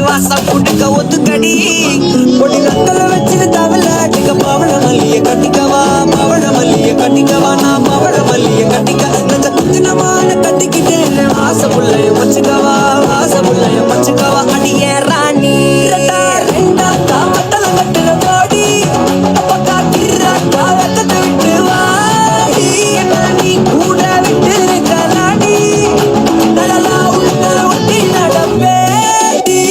வாசம் குடுக்க ஒத்துக்கடி பொடி நக்கல வச்சு தவள அடிக்க பவள மல்லிய கட்டிக்கவா பவள மல்லிய கட்டிக்கவா நான் பவள மல்லிய கட்டிக்க நெஞ்ச குத்தினமான கட்டிக்கிட்டேன் ஆசை புள்ளைய வச்சுக்கவா ஆசை புள்ளைய வச்சுக்கவா அடிய ராணி ரெண்டா காமத்தல கட்டுற போடி அப்பக்கா கிராக்கா வெத்தத்தை விட்டு வாடி என்ன நீ கூட விட்டு கலாடி நடலா உள்ள ஒட்டி நடப்பேடி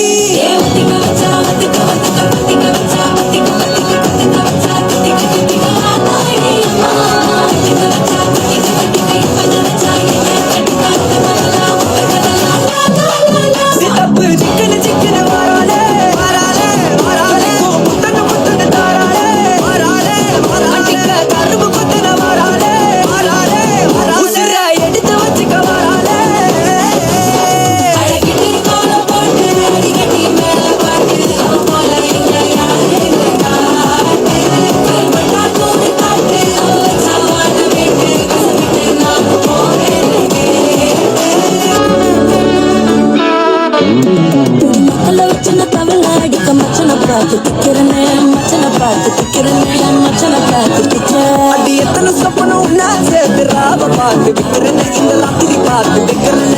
சித்தப்பு சிக்கன சிக்கன வாராலே வாராலே வாராலே முத்தன முத்தன தாராலே வாராலே வாராலே கரும்பு குத்தன வாராலே வாராலே வாராலே உசுரை எடுத்து வச்சுக்க வாராலே அழகிட்டு கோல போட்டு அடிக்கடி மேல பாட்டு போல இங்க யாரு காட்டு காட்டு சாமான விட்டு விட்டு நான் போறேன் மக்கள வச்சுன தவள அடிக்க மச்சனை பார்த்து திக்கிறனே மச்சனை பார்த்து திக்கிறனே மச்சனை பார்த்து திக்கிற அடி எத்தனை சொப்பனம் உன்னா சேர்த்து ராவ பார்த்து விக்கிறனே இந்த ராத்திரி பார்த்து விக்கிறனே